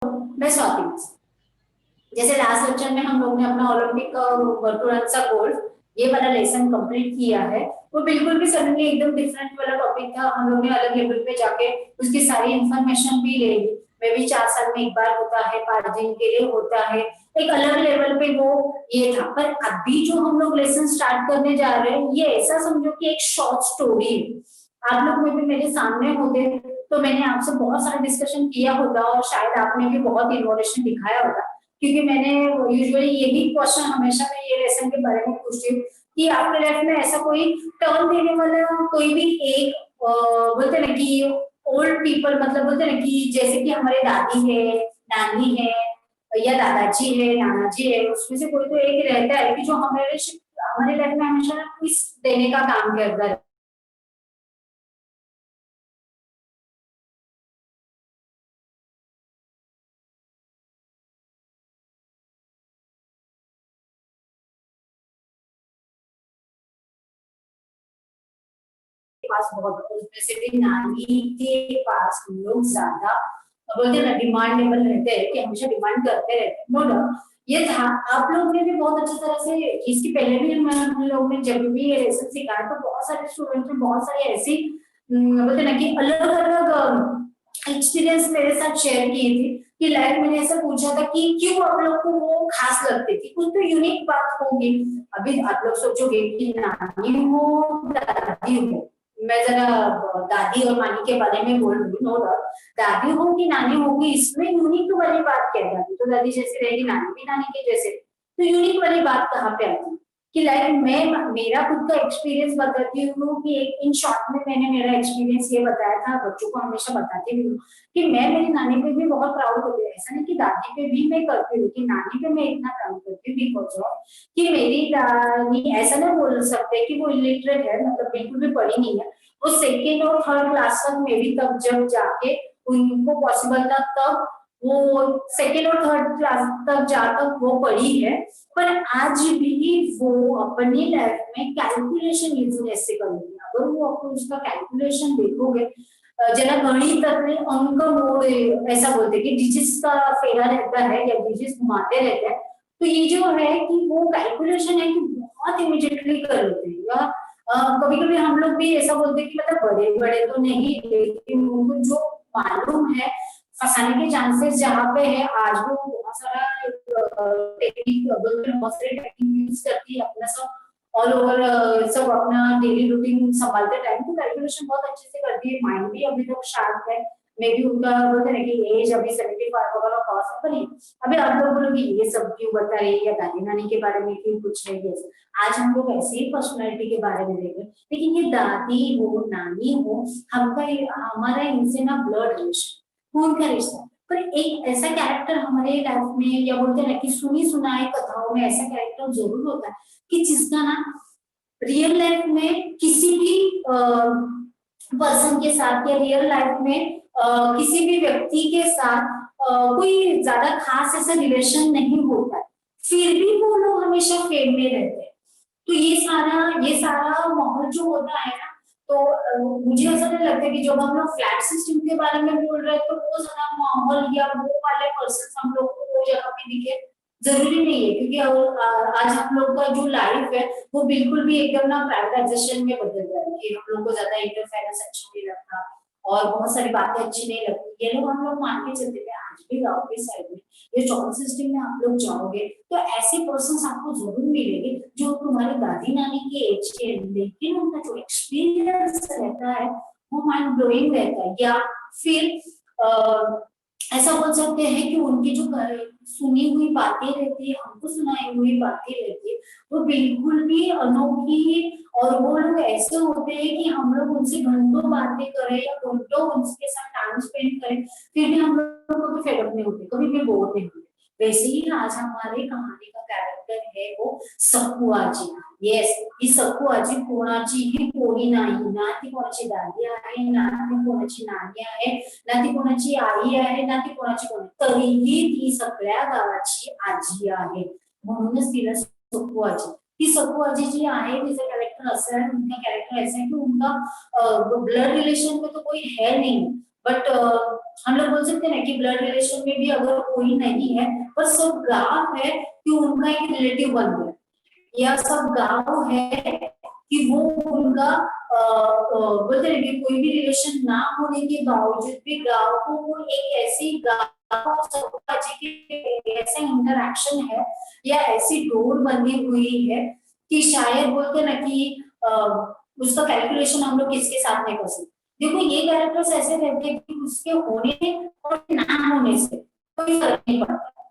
मैं स्वाति। जैसे last lecture में हम लोग ने अपना ओलंपिक वर्तुलन सा कोर्स ये वाला लेसन कंप्लीट किया है। वो बिल्कुल भी सडनली एकदम डिफरेंट वाला टॉपिक था। हम लोग ने अलग लेवल पे जाके उसकी सारी इंफॉर्मेशन भी ले ली। मे भी 4 साल में एक बार होता है, 5 दिन के लिए होता है, एक अलग लेवल पे वो ये था। पर अभी जो हम लोग लेसन स्टार्ट करने जा रहे हैं ये ऐसा समझो कि एक शॉर्ट स्टोरी है। आप लोग में भी मेरे सामने होते तो मैंने आपसे बहुत सारा डिस्कशन किया होता और शायद आपने भी बहुत इनोवेशन दिखाया होता, क्योंकि मैंने यूजुअली यही क्वेश्चन हमेशा मैं ये लेसन के बारे में पूछती हूँ कि आपके लाइफ में ऐसा कोई टर्न देने वाला कोई भी एक बोलते ना कि ओल्ड पीपल, मतलब बोलते ना कि जैसे कि हमारे दादी है, नानी है, या दादाजी है, नाना जी है, उसमें से कोई तो एक रहता है कि जो हमारे हमारे लाइफ में हमेशा क्विज देने का काम करता है। पास बहुत, उसमें से भी नानी के पास हम लोग ज्यादा बोलते ना डिमांडेबल रहते हैं कि हमेशा डिमांड करते रहते हैं। नो डाउट ये था। आप लोग ने भी बहुत अच्छी तरह से इसकी पहले भी हम लोग ने जब भी ये लेसन सिखाया तो बहुत सारे स्टूडेंट ने बहुत सारी ऐसी बोलते ना कि अलग अलग एक्सपीरियंस मेरे साथ शेयर किए थे कि लाइफ मैंने ऐसा पूछा था कि क्यों आप लोग को वो खास लगती थी, कुछ तो यूनिक बात होगी। अभी आप लोग सोचोगे कि नानी हो दादी हो, मैं जरा दादी और नानी के बारे में बोल रही हूँ। नो डाउट दादी हो कि नानी होगी इसमें यूनिक वाली बात क्या है? दादी तो दादी जैसे रहेगी, नानी भी नानी के जैसे। तो यूनिक वाली बात कहाँ पे आती है कि लाइक मैं मेरा खुद का एक्सपीरियंस बताती हूँ कि एक इन शॉर्ट में मैंने मेरा एक्सपीरियंस ये बताया था, बच्चों को हमेशा बताती भी हूँ कि मैं मेरी नानी पे भी बहुत प्राउड होती हूँ। ऐसा नहीं कि दादी पे भी मैं करती हूँ, कि नानी पे मैं इतना प्राउड करती हूँ बिकॉज ऑफ कि मेरी नानी ऐसा नहीं बोल सकते कि वो इलिटरेट है, मतलब बिल्कुल भी पढ़ी नहीं है। वो सेकेंड और थर्ड क्लास तक में भी तब जब जाके उनको पॉसिबल था तब वो सेकेंड और थर्ड क्लास तक जाकर वो पढ़ी है। पर आज भी वो अपनी लाइफ में कैलकुलेशन यूजलेस से करेंगे। अगर वो आपको उसका कैलकुलेशन देखोगे, जरा गणित अपने अंक मोड़ ऐसा बोलते कि डिजिट्स का फेरा रहता है या डिजिट्स घुमाते रहते हैं, तो ये जो है कि वो कैलकुलेशन है कि बहुत इमिडिएटली कर लेते हैं। या कभी कभी हम लोग भी ऐसा बोलते हैं कि मतलब बड़े बड़े तो नहीं, लेकिन उनको जो मालूम है फंसाने के चांसेस जहाँ पे है, आज भी वो बहुत सारा टेक्निक बहुत सारे टेक्निक यूज करती है अपना सब ऑल ओवर सब अपना डेली रूटीन संभालते टाइम तो कैलकुलेशन बहुत अच्छे से करती है। माइंड भी अभी तक शार्प है। मे बी उनका बोलते हैं कि एज अभी 75 वगैरह क्रॉस है, पर नहीं अभी आप लोग बोलोगे ये सब क्यों बता रही है या दादी नानी के बारे में क्यों पूछ रही है। आज हम लोग ऐसे ही पर्सनैलिटी के बारे में देखें, लेकिन ये दादी हो नानी हो, हमारा इनसे ना ब्लड रिलेशन, खून का रिश्ता। पर एक ऐसा कैरेक्टर हमारे लाइफ में या बोलते हैं ना कि सुनी सुनाई कथाओं में ऐसा कैरेक्टर जरूर होता है कि जिसका ना रियल लाइफ में किसी भी पर्सन के साथ या रियल लाइफ में किसी भी व्यक्ति के साथ कोई ज्यादा खास ऐसा रिलेशन नहीं होता है, फिर भी वो लोग हमेशा फेम में रहते हैं। तो ये सारा माहौल जो होता है ना, तो मुझे ऐसा नहीं लगता कि जब हम लोग फ्लैट सिस्टम के बारे में बोल रहे हैं तो वो सारा माहौल या वो वाले पर्सन हम लोग को वो जगह पे दिखे, जरूरी नहीं है। क्योंकि आज हम लोग का जो लाइफ है वो बिल्कुल भी एकदम ना प्राइवेटाइजेशन में बदल रहा है कि हम लोग को ज्यादा इंटरफेरेंस अच्छा नहीं लगता और बहुत सारी बातें अच्छी नहीं लगती। ये लोग हम लोग मान के चलते थे। आज भी गाँव के साइड में ये जॉब सिस्टम में आप लोग जाओगे तो ऐसे पर्सन आपको जरूर मिलेंगे जो तुम्हारे दादी नानी के एज के, लेकिन उनका जो एक्सपीरियंस रहता है वो माइंड ब्लोइंग रहता है। या फिर ऐसा बोल सकते हैं कि उनकी जो सुनी हुई बातें रहती है, हमको सुनाई हुई बातें रहती है, वो बिल्कुल भी अनोखी। और वो लोग ऐसे होते हैं कि हम लोग उनसे घंटों बातें करें या घंटों उनके साथ टाइम स्पेंड करें, फिर भी हम लोग को भी फेडअप नहीं होते, कभी भी बोर नहीं होते। वैसे ही आज हमारे कहानी का कैरेक्टर है वो सक्कू आजी। येस, ही सक्कू आजी कोणाची ही कोणी नाही ना, ती कोणाची दादी आहे ना, ती कोणाची नानी आहे ना, ती कोणाची आई आहे ना, ती कोणाची कोणी, तरीही ती सगळ्या गावाची आजी आहे, म्हणूनच तिला सक्कू आजी। ती सक्कू आजी जी आहे तिचा कैरेक्टर असं है, उनका कैरेक्टर ऐसा है कि उनका ब्लड रिलेशन में तो कोई है नहीं, बट हम लोग बोल सकते हैं ना कि ब्लड रिलेशन में भी अगर कोई नहीं है पर सब गांव है कि उनका एक रिलेटिव बन गया, या सब गांव है कि वो उनका बोलते हैं कि कोई भी रिलेशन ना होने के बावजूद भी गांव को वो एक ऐसी गांव के ऐसा इंटरेक्शन है या ऐसी डोर बंधी हुई है कि शायद बोलते ना कि उसका कैलकुलेशन हम लोग किसके साथ नहीं कर सकते। देखो ये कैरेक्टर्स ऐसे रहते हैं कि उसके होने और ना होने से कोई फर्क नहीं पड़ता,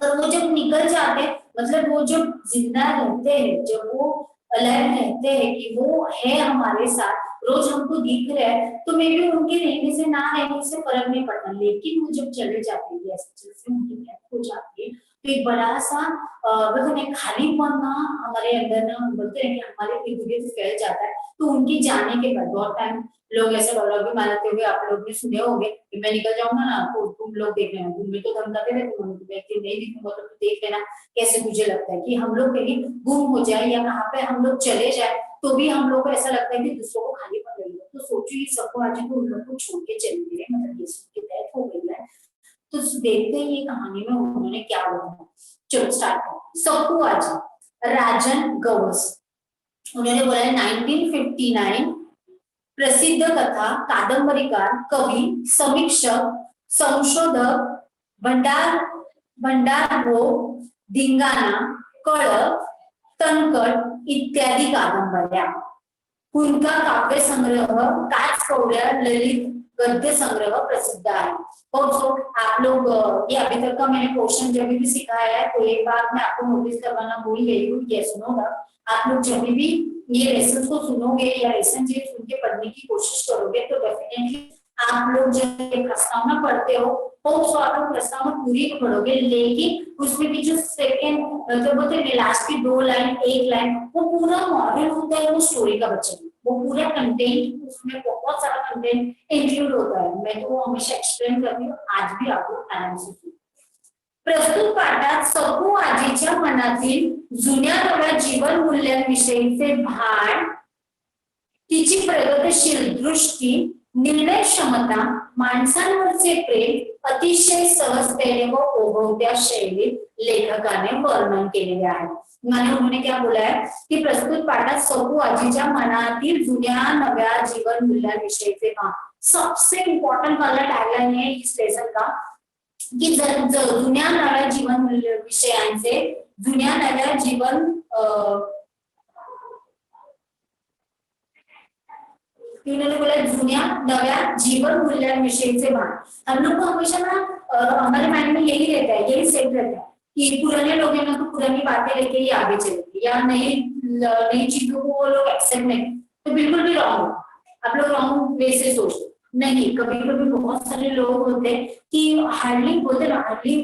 पर वो जब निकल जाते हैं मतलब वो जब जिंदा रहते हैं, जब वो अलर्ट रहते हैं कि वो है हमारे साथ, रोज हमको दिख रहा है, तो मे भी उनके रहने से ना रहने से फर्क नहीं पड़ता, लेकिन वो जब चले जाते हैं ऐसे जैसे उनकी डेथ हो जाती है तो एक बड़ा सा बोलते हैं खालीपन ना हमारे अंदर ना बोलते हैं कि हमारे इर्द गिर्द फैल जाता है। तो उनके जाने के बाद बहुत टाइम लोग ऐसे डायलॉग भी मारते होंगे, आप लोग भी सुने होंगे कि मैं निकल जाऊंगा ना तो तुम लोग देख लेना, तुम भी तो धमकाते रहते हो, मैं कि नहीं दिखूंगा तो देख लेना। कैसे मुझे लगता है कि हम लोग कहीं गुम हो जाए या कहाँ पे हम लोग चले जाए तो भी हम लोग को ऐसा लगता है कि दूसरों को खाली पड़ गई है। तो सोचो ये सबको आज तो उन लोग को छोड़ के चले गए, मतलब ये की डेथ हो गई है। तो देखते ही ये कहानी में उन्होंने क्या बताया। चलो स्टार्ट करो। सक्कू आजी राजन गवस, उन्होंने बोला 1959 प्रसिद्ध कथा कादंबरीकार कवी समीक्षक संशोधक भंडार भंडारो धिंगाणा कळप तणकट इत्यादी कादंबऱ्या, उनका काव्य संग्रह काच कौड्या ललित गद्य संग्रह प्रसिद्ध है। तो आप लोग ये अभी तक का मैंने क्वेश्चन जब भी सिखाया है तो एक बात मैं आपको नोटिस करवाना भूल गई हूँ, ये सुनो ना आप लोग जब भी ये लेसन को सुनोगे या लेसन जी सुन के पढ़ने की कोशिश करोगे तो डेफिनेटली आप लोग जब ये प्रस्तावना पढ़ते हो तो आप लोग प्रस्तावना पूरी पढ़ोगे, लेकिन उसमें भी जो सेकंड मतलब बोलते हैं लास्ट की 2 लाइन 1 लाइन वो पूरा मॉडल होता है वो स्टोरी का बच्चे में, वो पूरा कंटेंट उसमें बहुत सारा कंटेंट इंक्लूड होता है। मैं तो वो हमेशा एक्सप्लेन करती हूँ, आज भी आप लोग आराम से सुनो। प्रस्तुत पाठात सक्कू आजीच्या मनातील जुन्या नव्या जीवन मूल्यांविषयीचे भान, तिची प्रगतशील दृष्टी, निर्णय क्षमता, माणसांवरचे प्रेम अतिशय सहजतेने व ओघवत्या शैलीत लेखकाने वर्णन केलेले आहे। माने उन्होंने क्या बोला है कि प्रस्तुत पाठात सक्कू आजीच्या मनातील जुन्या नव्या जीवन मूल्यांविषयीचे भान, सबसे इम्पोर्टेंट वाला टैगलाइन है इस लेसन का कि जुन्या नव्या जीवन मूल्य विषयांचे जुन्या नव्या जीवन इन्होंने बोला जुनिया नव्या जीवन मूल्यांविषयीचे भान। हम लोग को हमेशा ना हमारे माइंड में यही रहता है, यही सेट रहता है कि पुराने लोग हैं ना तो पुरानी बातें लेके ही आगे चलेंगे या नई चीजों को वो लोग एक्सेप्ट नहीं, तो बिल्कुल भी रॉन्ग, आप लोग रॉन्ग वे से सोचते नहीं। कभी कभी बहुत सारे लोग होते हैं कि हार्डली बोलते ना, हार्डली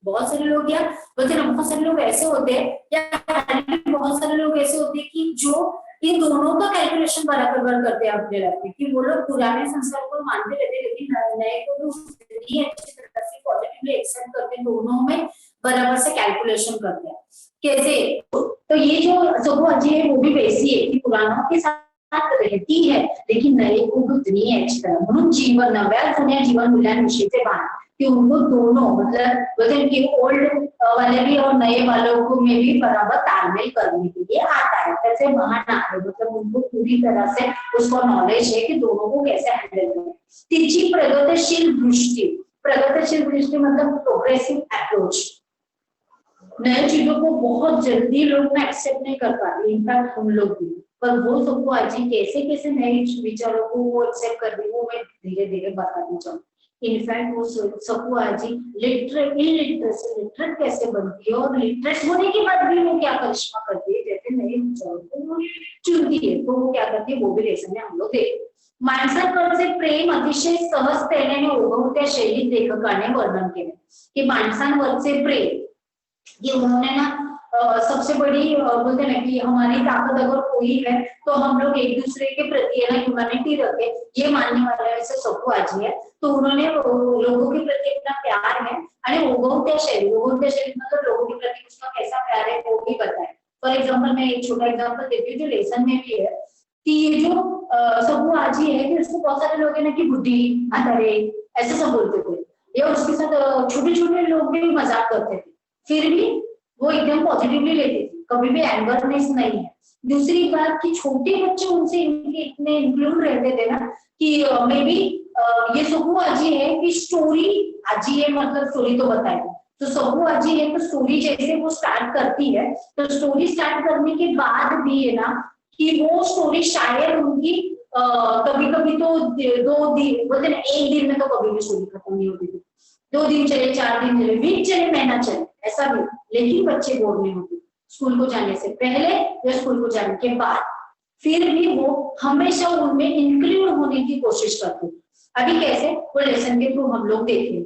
बहुत सारे लोग या बोलते ना बहुत सारे लोग ऐसे होते हैं या हार्डली बहुत सारे लोग ऐसे होते हैं कि जो इन दोनों का कैलकुलेशन बराबर करते हैं अपने लाइफ में, कि वो लोग पुराने संस्कार को मानते रहते हैं लेकिन नए को भी अच्छी तरह से पॉजिटिवली एक्सेप्ट करते हैं, दोनों में बराबर से कैलकुलेशन करते हैं। कैसे? तो ये जो सक्कू आजी है वो भी वैसी है कि पुरानों के साथ रहती है लेकिन नए को उतनी है अच्छी तरह, म्हणून जीवन नव्या जुन्या जीवन मूल्यांविषयीचे भान, कि उनको दोनों मतलब बोलते हैं कि ओल्ड वाले भी और नए वालों को में भी बराबर तालमेल करने के लिए आता है, कैसे महान है मतलब उनको पूरी तरह से उसको नॉलेज है कि दोनों को कैसे हैंडल करना है। तिची प्रगतिशील दृष्टि, प्रगतिशील दृष्टि मतलब प्रोग्रेसिव अप्रोच, नए चीजों को बहुत जल्दी लोग एक्सेप्ट नहीं कर पाते, इनफैक्ट हम लोग भी, पर वो सक्कू आजी कैसे कैसे नए विचारों को वो एक्सेप्ट कर रही है वो मैं धीरे धीरे बताना चाहूँ। इनफैक्ट वो सक्कू आजी लिटरेट कैसे बनती है और लिटरेट होने के बाद भी वो क्या करिश्मा करती है, जैसे नए विचारों को वो चुनती है तो वो क्या करती है वो भी लेसन में हम लोग देखते। माणसांवरचे प्रेम अतिशय सहजतेने ओघवत्या शैलीत लेखकाने वर्णन केले, की माणसांवरचे प्रेम, ये उन्होंने ना सबसे बड़ी बोलते ना कि हमारी ताकत अगर कोई है तो हम लोग एक दूसरे के प्रति है ना ह्यूमैनिटी रखे, ये मानने वाले वैसे सक्कू आजी है। तो उन्होंने लोगों के प्रति इतना प्यार है आणि ओघवत्या शैली मतलब लोगों के प्रति उसका कैसा प्यार है वो भी बताए। फॉर एग्जाम्पल मैं एक छोटा एग्जाम्पल देती हूँ जो लेसन में भी है कि ये जो सब्बू आजी है कि उसको बहुत सारे लोग है ना कि बुद्धि अंधेरे ऐसे सब बोलते थे, या उसके साथ छोटे छोटे लोग भी मजाक करते थे, फिर भी वो एकदम पॉजिटिवली लेते थे, कभी भी एंगरनेस नहीं है। दूसरी बात कि छोटे बच्चे उनसे इतने इंक्लूड रहते थे ना कि मे बी ये सब्बू आजी है कि स्टोरी आजी है, मतलब स्टोरी तो बताएगी, तो सब्बू आजी है तो स्टोरी जैसे वो स्टार्ट करती है, तो स्टोरी स्टार्ट करने के बाद भी है ना कि वो स्टोरी शायद उनकी कभी कभी तो 2 दिन बोलते ना, एक दिन में तो कभी भी स्टोरी खत्म नहीं होती थी, 2 दिन चले, 4 दिन चले, वीक चले, महीना चले, ऐसा भी, लेकिन बच्चे बोर नहीं होते स्कूल को जाने से पहले या स्कूल को जाने के बाद, फिर भी वो हमेशा उनमें इंक्लूड होने की कोशिश करते। अभी कैसे वो लेसन के थ्रू हम लोग देखेंगे।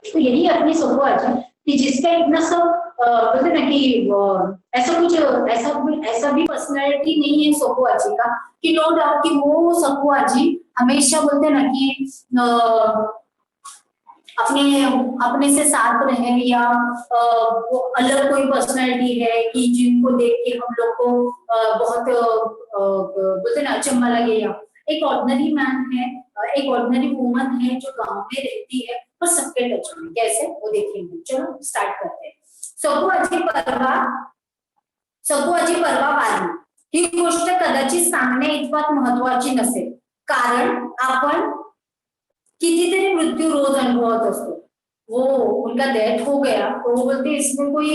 तो यही अपनी सोच है कि जिसका इतना सब बोलते ना कि ऐसा भी पर्सनैलिटी नहीं है सोको आजी का, कि नो डाउट कि वो सोको आजी हमेशा बोलते ना कि अपने अपने से साथ रहे, या वो अलग कोई पर्सनैलिटी है कि जिनको देख के हम लोग को बहुत बोलते ना अचंभा लगे, या एक ऑर्डिनरी मैन है, एक ऑर्डिनरी वुमन है जो गांव में रहती है पर सबके टच में, कैसे वो देखेंगे। चलो स्टार्ट करते हैं। सगुआची परवा बाळगणे ही गोष्ट कदाचित सांगणे इतपत महत्वाची नसेल, कारण आपण कितीतरी मृत्यू रोज अनुभवत असतो। वो उनका डेथ हो गया तो वो बोलते इसमें कोई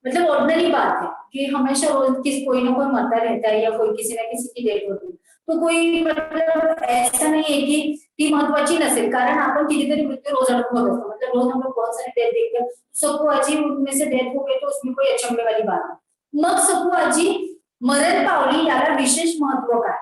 मतलब ऑर्डिनरी बात है कि हमेशा रोज कोई ना कोई मरता रहता है या कोई किसी ना किसी की डेथ होती है, तो कोई मतलब ऐसा नहीं है कि ती महत्वाची नसेल, कारण आपण कितीतरी मृत्यू रोज अनुभवत असतो, मतलब रोज हम लोग बहुत सारे डेथ देखते हैं, सकू आजी उनमें से डेथ हो गई तो उसमें कोई अचंभे वाली बात नाही. मग सकू आजी मरण पावली याला विशेष महत्व काय,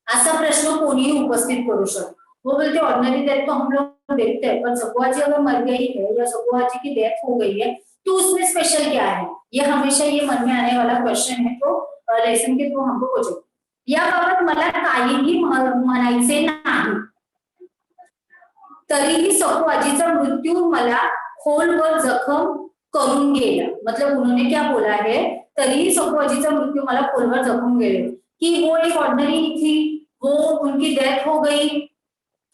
ऐसा प्रश्न कोई उपस्थित करू शकतो. वो बोलते ऑर्डिनरी डेथ तो हम लोग देखते हैं, पर सकू जी अगर मर गई है या सकू जी की डेथ हो गई है तो उसमें स्पेशल क्या है, ये हमेशा ये मन में आने वाला क्वेश्चन है. तो लेसन के थ्रू हमको पूछो. याबाबत मला काहीही म्हणायचे नाही, तरीही सकू आजीचा मृत्यू मला खोलवर जखम करून गेला. मतलब उन्होंने क्या बोला है, तरीही सकू आजीचा मृत्यू मला खोलवर जखम गेले, कि वो एक ऑर्डिनरी थी, वो उनकी डेथ हो गई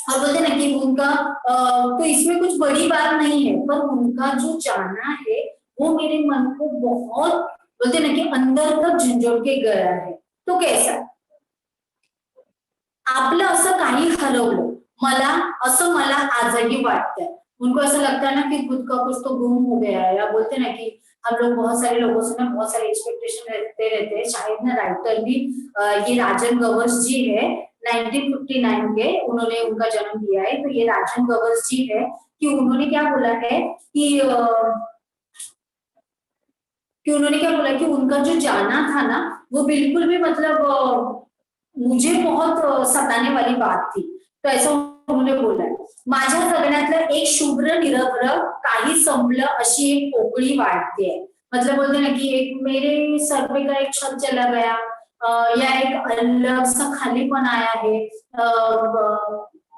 और बोलते ना कि उनका तो इसमें कुछ बड़ी बात नहीं है, पर उनका जो जाना है वो मेरे मन को बहुत बोलते ना कि अंदर तक झंझोड़ के गया है. तो कैसा, आपलं असं काही हरवलं, मला आजही वाटतंय. उनको ऐसा लगता है ना कि खुद का कुछ तो गुम हो गया है, या बोलते ना कि हम लोग बहुत सारे लोगों से ना बहुत सारे एक्सपेक्टेशन रहते हैं. शायद ना राइटर भी ये राजन गवर्स जी है 1959 के, उन्होंने उनका जन्म दिया है. तो ये राजन गवर्स जी है कि उन्होंने क्या बोला है कि उन्होंने क्या बोला कि उनका जो जाना था ना वो बिल्कुल भी मतलब मुझे बहुत सताने वाली बात थी. तो ऐसा उन्होंने बोला है. माझ्या जगण्यातलं एक शुभ्र निरभ्र काही संपलं अशी एक पोकळी वाटते. मतलब बोलते ना कि एक मेरे सर पे का एक छत चला गया, या एक अलग सा खालीपन आया है,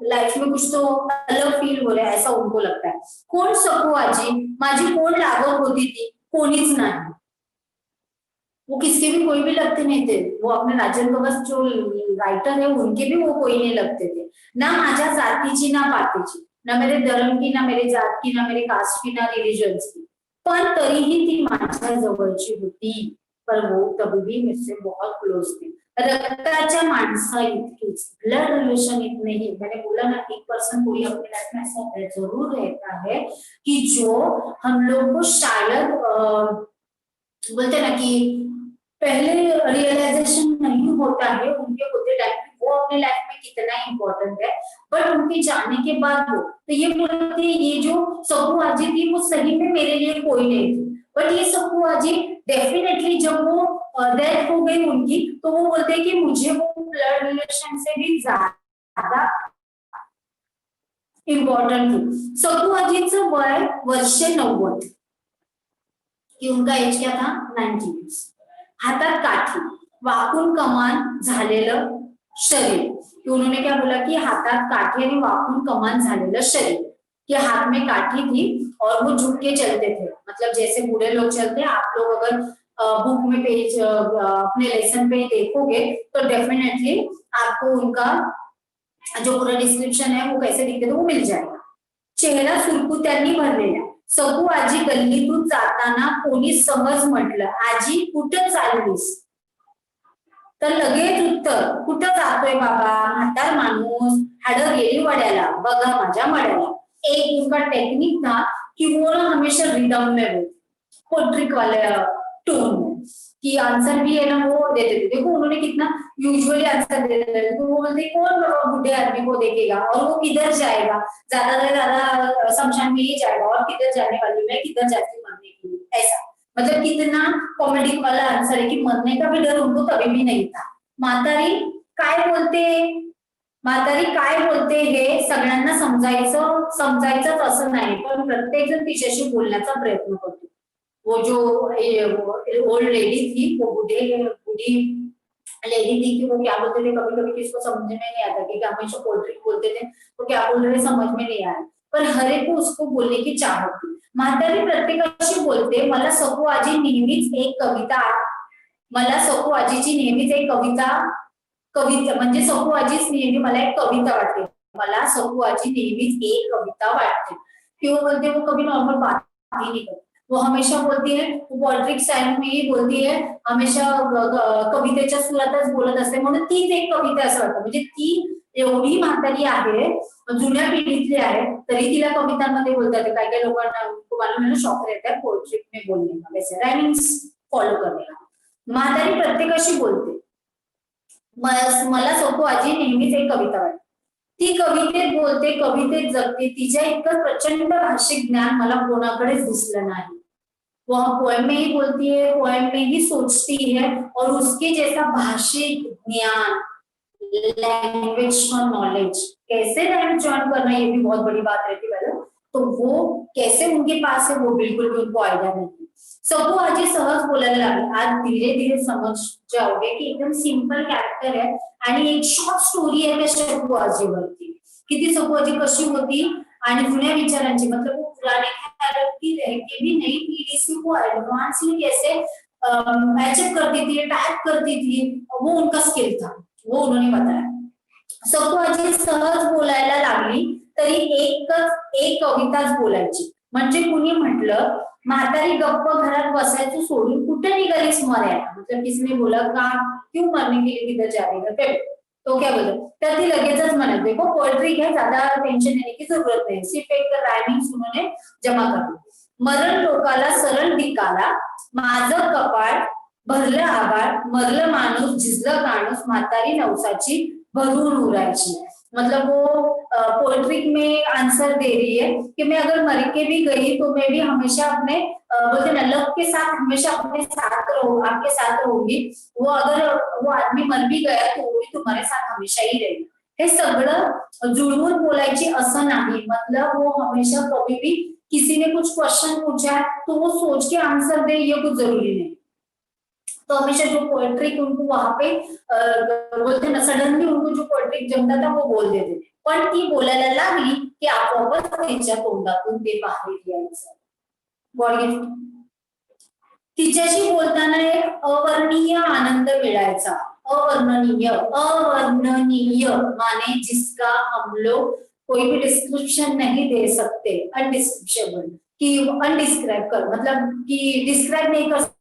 लाइफ में कुछ तो अलग फील हो रहा है, ऐसा उनको लगता है. कोण सकू आजी, माझी कोण लागत होती ती, कोणीच नाही. वो किसके भी कोई भी लगते नहीं थे, वो अपने राजन गवस जो राइटर है उनके भी वो कोई नहीं लगते थे. ना माझ्या जातीची ना पातीची, ना मेरे धर्म की, ना मेरे जात की, ना मेरे कास्ट की, ना रिलीजन्स की, पण तरीही ती माझ्या जवळची होती. पर वो तभी भी मुझसे बहुत क्लोज थी. रक्ताच्या माणसा इतकीच, ब्लड रिलेशन इतने ही. मैंने बोला ना एक पर्सन कोई अपने लाइफ में ऐसा जरूर रहता है कि जो हम लोग को शायद बोलते ना कि पहले रियलाइजेशन नहीं होता है उनके होते टाइम वो अपने लाइफ में कितना इम्पोर्टेंट है, बट उनके जाने के बाद वो तो ये बोलते ये जो सकू आजी थी वो सही में मेरे लिए कोई नहीं थी. बट ये सकू आजी डेफिनेटली जब वो डेथ हो गई उनकी, तो वो बोलते कि मुझे वो ब्लड रिलेशन से भी ज्यादा इम्पोर्टेंट थी. सकू आजीचं वय वर्ष 90, कि उनका एज क्या था 90. हातात काठी, वाकून कमान झालेलं शरीर, कि उन्होंने क्या बोला कि हातात काठी आणि वाकून कमान झालेलं शरीर, कि हाथ में काठी थी और वो झुक के चलते थे. मतलब जैसे बूढ़े लोग चलते हैं, आप लोग अगर बुक में पेज अपने लेसन पे देखोगे तो डेफिनेटली आपको उनका जो पूरा डिस्क्रिप्शन है वो कैसे दिखते थे वो मिल जाएगा. चेहरा सुरकुत्यांनी भरलेला. सकू आजी गल्लीतून जाताना कोणी सहज म्हटलं, आजी कुठं चाललीस, तर लगेच उत्तर, कुठं जातोय बाबा, म्हातार माणूस, हाडं गेली वड्याला, बघा माझ्या मड्याला. एक उनका टेक्निक था कि वो हमेशा रिदम में बोलते, पोट्रिक वाले टोन में, कि आंसर भी है ना वो देते थे. देखो उन्होंने कितना यूजुअली आंसर देते थे. तो वो बोलते कौन बूढ़े आदमी को देखेगा और वो किधर जाएगा, ज्यादा से ज्यादा शमशान में ही जाएगा, और किधर जाने वाली मैं, किधर जाती हूँ मरने के लिए, ऐसा. मतलब कितना कॉमेडी वाला आंसर है कि मरने का भी डर उनको तभी भी नहीं था. म्हातारी काय बोलते, म्हातारी काय बोलते हे सगळ्यांना समजायचंच असं नाही, पण प्रत्येक जण तिच्याशी बोलण्याचा प्रयत्न करतो. वो जो ओल्ड लेडी थी, वो बूढ़ी लेडी थी कि वो क्या बोलते थे, कभी कभी किसको समझ में नहीं आता कि हमेशा पोल्ट्री बोलते थे तो क्या बोल रहे समझ में नहीं आया, पर हर एक को उसको बोलने की चाहत थी. म्हातारी प्रत्येकाशी बोलते, मला सकू आजी नेहमीच एक कविता, मला सकू आजीची नेहमीच एक कविता म्हणजे सकू आजीच नेहमी मला एक कविता वाटते, मला सकू आजी नेहमीच एक कविता वाटते. कि वो बोलते वो कभी नॉर्मल बात ही नहीं करते, वो हमेशा बोलती है, वो पॉलिटिक्स स्टाईल में ही बोलती है, हमेशा कवितेच्या सुरातच बोलत असते, म्हणून तीच एक कविता असं वाटतं. म्हणजे ती एवढी म्हातारी आहे, जुन्या पिढीतली आहे, तरी तिला कवितांमध्ये बोलतात. काय काय लोकांना मालूम है ना शौक रहता है पोएट्री में बोलने का, वैसे राइमिंग्स फॉलो करने का. म्हातारी प्रत्येकाशी बोलते, मला सकू आजी नेहमीच एक कविता वाटते. ती कवितेत बोलते, कवितेत जगते, तिच्या इतकं प्रचंड भाषिक ज्ञान मला कोणाकडेच दिसलं नाही। वह पोएम में ही बोलती है, पोएम में ही सोचती है, और उसके जैसा भाषिक ज्ञान, लैंग्वेज और नॉलेज, कैसे लैंग्वेज ज्वाइन करना ये भी बहुत बड़ी बात रहती है। तो वो कैसे उनके पास है वो बिल्कुल भी उनको आइडिया नहीं। सबको आजी सहज बोलायला लागले। आज धीरे धीरे समझ जाओगे की एकदम सिंपल कॅरेक्टर आहे आणि एक शॉर्ट स्टोरी आहे त्या शब्बू आजीवरती, की ती सबू आजी कशी होती आणि जुन्या विचारांची, मतलब वो पुराने ख्यालों की रह के भी नई पीढ़ी से वो एडवांसली कैसे मैचअप करती थी, टाइप करती थी, वो उनका स्किल था, वो उन्होंने बताया। सबको आजी सहज बोलायला लागली तरी एक कविताच बोलायची। म्हणजे कुणी म्हटलं म्हातारी गप्प घरात बसायचं सोडून कुठे निघालीस मरायला, मतलब किसने बोला का क्यों मरने के लिए किधर जा रही है, तो क्या बोला, तर ती लगेचच म्हणत, देखो पोएट्री है, ज्यादा टेंशन लेने की जरूरत नहीं, सिर्फ एक राइमिंग्स उन्होंने जमा कर दी। मरण लोकाला सरळ दिकाला, माझं कपाळ भरलं आभाळ, मरलं माणूस झिजलं काणूस, म्हातारी नवसाची भरून उरायची। मतलब वो पोएट्री में आंसर दे रही है कि मैं अगर मर के भी गई तो मैं भी हमेशा अपने बोलते ना लव के साथ हमेशा अपने साथ रहूं, आपके साथ रहूंगी। वो अगर वो आदमी मर भी गया तो वो भी तुम्हारे साथ हमेशा ही रहेगा। हे सगळं जुळवून बोलायची असं नाही, मतलब वो हमेशा कभी भी किसी ने कुछ क्वेश्चन पूछा है तो वो सोच के आंसर दे, ये कुछ जरूरी नहीं। तो हमेशा जो पोएट्री उनको वहां पे बोलते ना सडनली उनको जो पोएट्री जमता था वो बोल देते थे, पण ती बोलायला लागली की आपोआपच तिच्या तोंडातून ते बाहेर यायचं। God gift. तिच्याशी बोलताना एक अवर्णनीय आनंद मिळायचा। अवर्णनीय, अवर्णनीय माने जिसका हम लोग कोई भी डिस्क्रिप्शन नहीं दे सकते, अनडिस्क्रिप्शेबल, कि अनडिस्क्राइब कर, मतलब कि डिस्क्राइब नहीं कर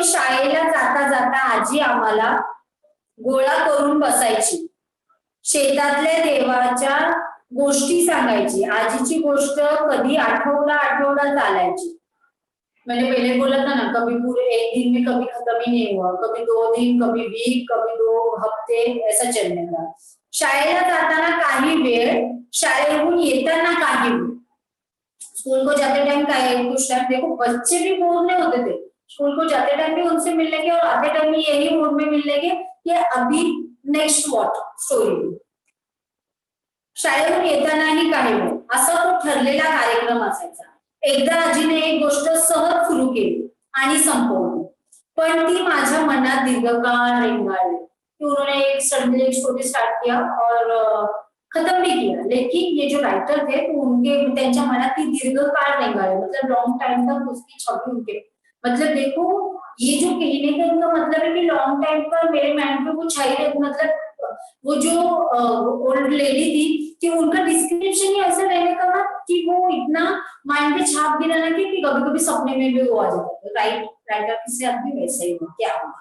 शाळेला जाता जाता आजी आम्हाला गोळा करून बसायची, शेतातल्या देवाच्या गोष्टी सांगायची। आजीची गोष्ट कधी आठवडा चालायची। मैंने पहले बोला था ना, कभी पूरे एक दिन में कभी खत्म ही नहीं हुआ, कभी 2 दिन, कभी वीक, कभी 2 हफ्ते, ऐसा चलने का। शाळेला जाताना काही वेळ, शाळेहून येताना काही वेळ। स्कूल को जाते टाइम का कुछ टाइम देखो बच्चे भी बोर नहीं होते थे, स्कूल को जाते टाइम भी उनसे मिल लेंगे और आते टाइम भी यही मूड में मिल लेंगे कि अभी नेक्स्ट व्हाट स्टोरी। शाळेतून येतानाही काही वेळ असा तो ठरलेला कार्यक्रम असायचा। एकदा आजीने एक गोष्ट सहज सुरू केली आणि संपवली, पण ती माझ्या मनात दीर्घकाळ रेंगाळली। उन्होंने एक सडनली एक स्टोरी स्टार्ट किया और खत्म भी किया, लेकिन ये जो राइटर थे तो उनके त्यांच्या मनात ती दीर्घकाळ रेंगाळली, मतलब लॉन्ग टाइम तक उसकी छवि उनके, मतलब देखो ये जो कहने का इनका मतलब है कि लॉन्ग टाइम पर मेरे माइंड पे वो छाई रहती, मतलब वो जो ओल्ड लेडी थी कि उनका डिस्क्रिप्शन ही ऐसा रहने का ना कि वो इतना माइंड पे छाप गिरा ना कि कभी कभी सपने में भी वो आ जाता है। राइटर के साथ भी वैसा ही हुआ, क्या हुआ।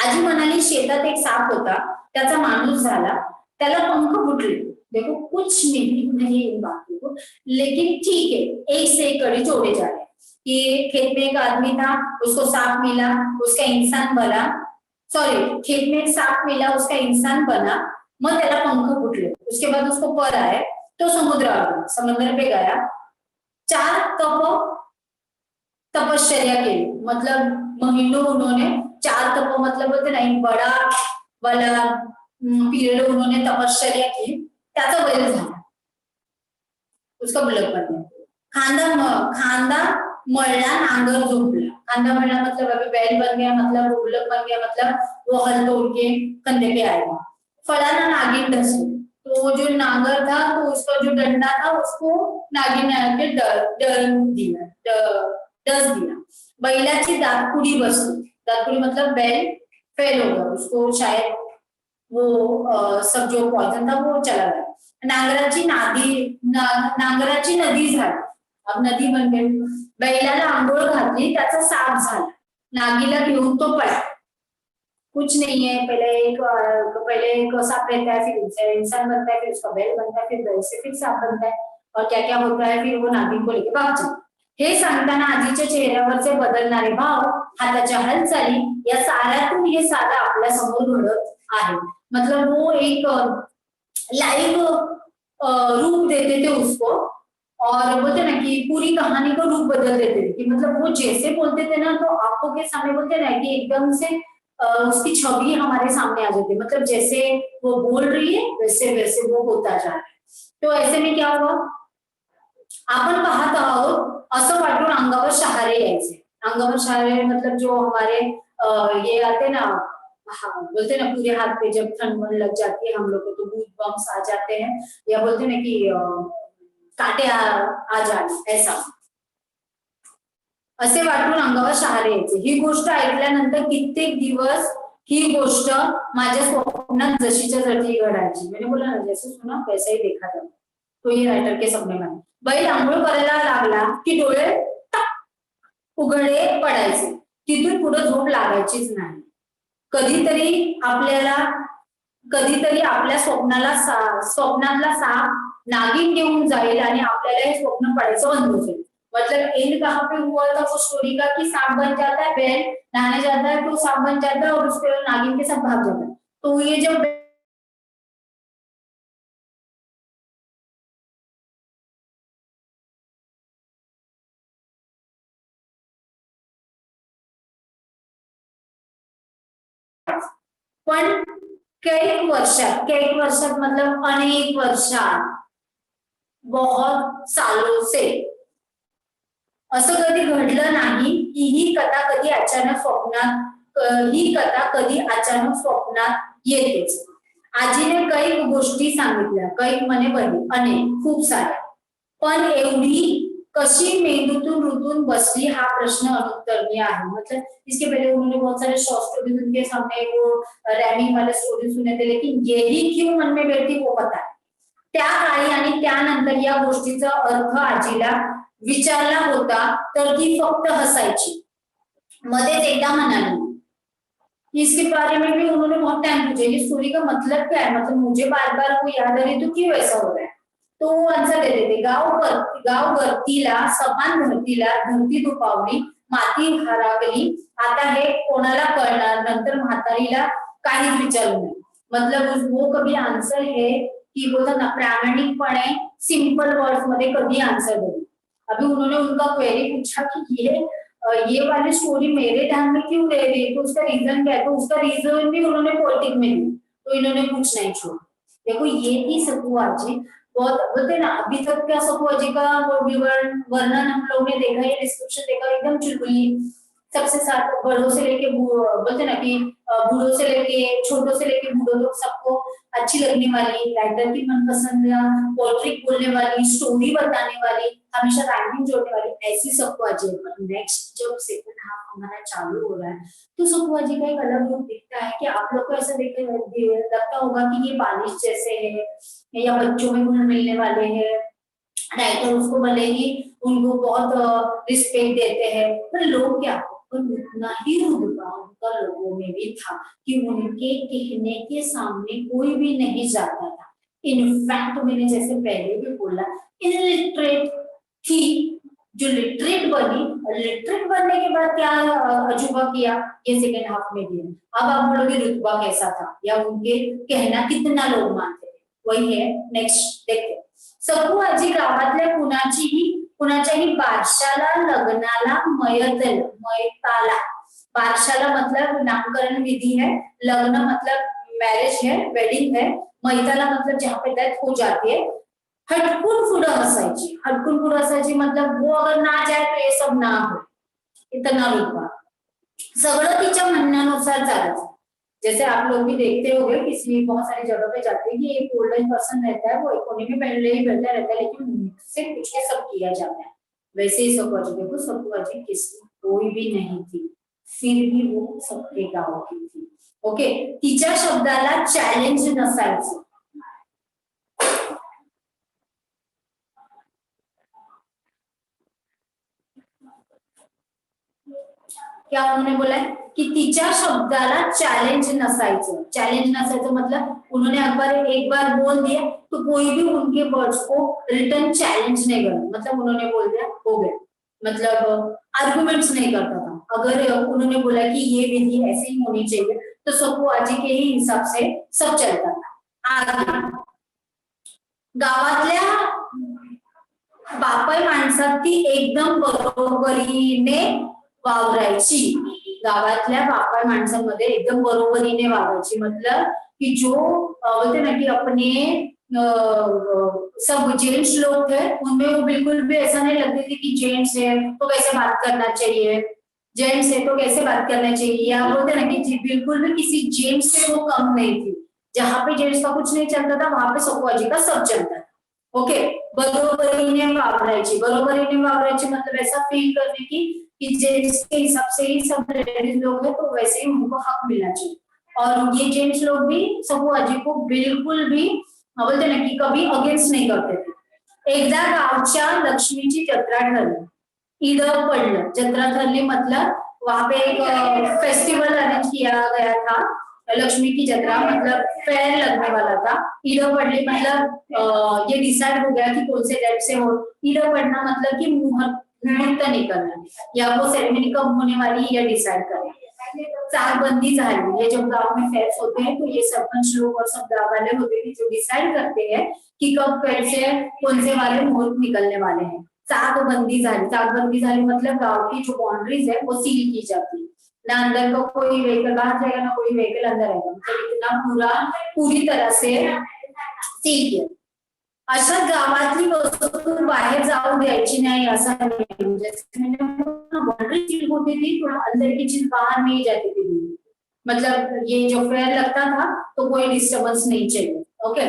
आजी म्हणाली शेतात एक साप होता, त्याचा माणूस झाला, त्याला पंख फुटले। देखो कुछ मीनिंग नहीं इन बातों को, लेकिन ठीक है, एक से एक कड़ी जोड़े जा रहे हैं कि खेत में एक आदमी था, उसको सांप मिला, उसका इंसान बना, सॉरी खेत में एक सांप मिला, उसका इंसान बना, मग त्याला पंख फुटले। उसके बाद उसको पर आए तो समुद्र पे गया, 4 तपश्चर्या की, मतलब महीनों उन्होंने 4 तप, मतलब बोलते नहीं बड़ा वाला पीरियड उन्होंने तपश्चर्या की, त्याचा बैल झाला, उसका बुलक बन गया। खांदा मळला, नांगर झोपला। खांदा मळला मतलब अभी बैल बन गया, मतलब वो बुलक बन गया, मतलब वो हल तोड़ के कंधे पे आएगा। फलाना नागिन डसली, तो वो जो नांगर था तो उसका जो डंडा था उसको नागिन ने आके डस दिया। बैलाची दातकुडी बसली, दातकुडी मतलब बैल फेल हो गया, उसको शायद वो सब जो पॉइजन था वो चला गया। नांगराची नदी झाली, अब नदी बन गई। बैलाला आंघोळ घातली, त्याचा साप झाला, नागीला घेऊन तो पळा। कुछ नहीं है, पहले एक सांप रहता है, फिर इंसान बनता है, फिर उसका बैल बनता है, फिर बैल से फिर सांप बनता है, और क्या क्या होता है फिर वो नागिन को लेके भाग जाते. हे सांगताना आजीच्या चेहऱ्यावरचे बदलणारे भाव, हाताच्या हालचाली या साऱ्यातून हे साधं आपल्या समोर घडत आहे. मतलब वो एक लाइव रूप देते थे उसको और बोलते ना कि पूरी कहानी को रूप बदल देते थे कि मतलब वो जैसे बोलते थे ना तो आंखों के सामने बोलते ना कि एकदम से उसकी छवि हमारे सामने आ जाती है. मतलब जैसे वो बोल रही है वैसे वैसे वो होता जा रहा है. तो ऐसे में क्या हुआ, आपण पाहत आहोत असं वाटून अंगावर शहारे यायचे. अंगावर शहारे मतलब जो हमारे ये आते ना, हाँ बोलते ना पूरे हाथ पे जब ठंड लग जाती है हम लोग को तो गूज बम्स आ जाते हैं या बोलते ना कि काटे आ जाणे ऐसा. असे वाटून अंगावर शहारे यायचे. ही गोष्ट ऐकल्यानंतर कित्येक दिवस ही गोष्ट माझ्या स्वप्नात जशीच्या तशी घडायची. मैंने बोला ना जैसे सुना वैसा ही देखा जाता. तो ये रायटर के सपने में. बैल आंघोळ करायला लागला की डोळे उघडे पडायचे. तिथून पुढे झोप लागायचीच नाही. कधीतरी आपल्या स्वप्नातला साप नागिन घेऊन जाईल आणि आपल्याला हे स्वप्न पडायचं बंद होईल. मतलब एंड कहाँ पे हुआ था वो स्टोरी का कि सांप बन जाता है, बैल नहाने जाता है तो सांप बन जाता है और उसके नागिन के साथ भाग जाता है. तो ये जब पण कैक वर्षात मतलब अनेक वर्षात, बहुत सालों से असं कधी घडलं नाही की ही कथा कधी अचानक स्वप्नात येतेच. आजीने काही गोष्टी सांगितल्या, काही म्हणे बरी अनेक खूप साऱ्या, पण एवढी कशी मेंदूतून रुतून बसली हा प्रश्न अनुत्तरणीय आहे. मतलब इसके पहले उन्होंने बहुत सारे शॉर्ट स्टोरीज उनके सामने वो रैमिंग वाले स्टोरी सुने थे, लेकिन यही क्यों मन में बैठी वो पता है. त्या काळी आणि त्यानंतर या गोष्टीचा अर्थ आजीला विचारला होता तर ती फक्त हसायची. मध्येच एकदा म्हणाली, इसके बारे में भी उन्होंने बहुत टाइम पूछा ये स्टोरी का मतलब क्या है, मतलब मुझे बार बार वो याद आ रही तो क्यों ऐसा हो रहा है. तो वो आंसर दे देते, गाव गरतीला सपान धरतीला धरती दुपावली माती हरागली आता हे कोणाला कळणार, नंतर म्हातारीला काहीच विचारू नये. मतलब वो कभी आंसर है कि बोलता ना प्रामाणिकपणे सिंपल वर्ड्स मध्ये कभी आंसर दे. अभी उन्होंने उनका क्वेरी पूछा कि ये वाली स्टोरी मेरे ध्यान में क्यों रह रही है, तो उसका रीजन क्या है, तो उसका रीजन भी उन्होंने पोएटिक में दी. तो इन्होंने कुछ नहीं छोड़ा. देखो ये थी सखुआ जी. बहुत बोलते ना अभी तक क्या सखुआ जी का वर्णन हम लोग ने देखा, ये डिस्क्रिप्शन देखा, एकदम चुलबुली सबसे साथ बड़ों से लेके बोलते ना कि बूढ़ों से लेके छोटों से लेके बूढ़ों तक सबको अच्छी लगने वाली, राइटर की मनपसंद पोएट्रिक बोलने वाली, स्टोरी बताने वाली, हमेशा राइमिंग जोड़ने वाली, ऐसी सखुआ जी. नेक्स्ट जब सेकंड हाफ हमारा चालू हो रहा है तो सखुआ जी का एक अलग रूप दिखता है कि आप लोग को ऐसा लगता होगा कि ये बारिश जैसे है या बच्चों में घुल मिलने वाले हैं. राइटर उसको भले ही उनको बहुत रिस्पेक्ट देते हैं, पर लोग क्या, पर उतना ही रुतबा उनका लोगों में भी था कि उनके कहने के सामने कोई भी नहीं जाता था. इनफैक्ट मैंने जैसे पहले भी बोला, इलिटरेट थी जो लिटरेट बनी, और लिटरेट बनने के बाद क्या अजूबा किया ये सेकेंड हाफ में दिया. अब आप बोलोगे रुतबा कैसा था या उनके कहना कितना लोग मानते थे, वही है. नेक्स्ट देखते. सखू आजी गावातल्या कुणाच्याही बारशाला लग्नाला मयताला. बारशाला मतलब नामकरण विधी है, लग्न मतलब मैरिज है, वेडिंग है, मैताला मतलब जहाँ पे डेथ हो जाती है. हटकून पुढं हसायची. हटकून पुढं हसायची मतलब वो अगर ना जाए तो ये सब ना हो, इतना रुतबा. सगळं तिच्या म्हणण्यानुसार चालायचं. जैसे आप लोग भी देखते होंगे किसी बहुत सारी जगह पे जाते हैं कि एक ओल्डन पर्सन रहता है, वो इकोनॉमी में पहले ही बैठा रहता है, लेकिन मुझसे कुछ के सब किया जाता है. वैसे ही सखुआ जी, देखो सखुआ जी किसी कोई भी नहीं थी, फिर भी वो सबके गाँव की थी. ओके. तिच्या शब्दाला चॅलेंज नसायचं. क्या उन्होंने बोला है कि तिच्या शब्दाला चैलेंज नसायचं. चैलेंज नसायचं मतलब उन्होंने एक बार बोल दिया तो कोई भी उनके वर्ड्स को रिटर्न चैलेंज नहीं करता, मतलब उन्होंने बोल दिया हो गया, मतलब आर्गुमेंट्स नहीं करता था। अगर उन्होंने बोला कि ये विधि ऐसे ही होनी चाहिए तो सखुआजी के ही हिसाब से सब चलता था। आगे गावातल्या बापाई माणसात ती एकदम बरोबरीने वावरायची, गावातल्या बापाई माणसांमध्ये एकदम बरोबरीने वावरायची, मतलब कि जो बोलते ना कि अपने सब जेंट्स लोग थे उनमें वो बिल्कुल भी ऐसा नहीं लगती थी कि जेंट्स है तो कैसे बात करना चाहिए, जेंट्स है तो कैसे बात करना चाहिए, या बोलते ना कि बिल्कुल भी किसी जेंट्स से वो कम नहीं थी। जहां पे जेंट्स का कुछ नहीं चलता था वहां पे सखुआजी का सब चलता था। ओके, बरोबरीने वावरायची, बरोबरीने वावरायची मतलब ऐसा फील करने की कि जेंट्स के हिसाब से ही सब लेडीज लोग हैं तो वैसे ही उनको हक मिलना चाहिए। और ये जेंट्स लोग भी सखुआजी को बिल्कुल भी बोलते ना की कभी अगेन्स्ट नहीं करते थे। एकदा गावच्या लक्ष्मीची जत्रा ठरली, ईद पडलं, जत्रा ठरली मतलब वहां पे एक फेस्टिवल अरेंज किया गया था, लक्ष्मी की जत्रा मतलब फेयर लगने वाला था। ईद पड़ली मतलब ये डिसाइड हो गया कि कौन से डेट से हो, ईद पड़ना मतलब कि मुहूर्त निकलना, या वो सेरेमनी कब होने वाली है ये डिसाइड करें। चाकबंदी झाली, ये जब गांव में फेयर्स होते हैं तो ये सरपंच लोग और सब गांव वाले होते हैं जो डिसाइड करते हैं कि कब कैसे कौन से वाले मुहूर्त निकलने वाले हैं। चाकबंदी झाली, चाकबंदी झाली मतलब गांव की जो बाउंड्रीज है वो सील की जाती है, ना अंदर का कोई व्हीकल बाहर जाएगा ना कोई व्हीकल अंदर आएगा, मतलब इतना पूरा पूरी तरह से सील किया। अशा गावातली वस्तू बाहेर जाऊ द्यायची नाही असा नियम, जैसे मैंने बाउंड्री सील होती थी तो अंदर की चीज बाहर नहीं जाती थी, मतलब ये जो फेयर लगता था तो कोई डिस्टर्बेंस नहीं चाहिए। ओके,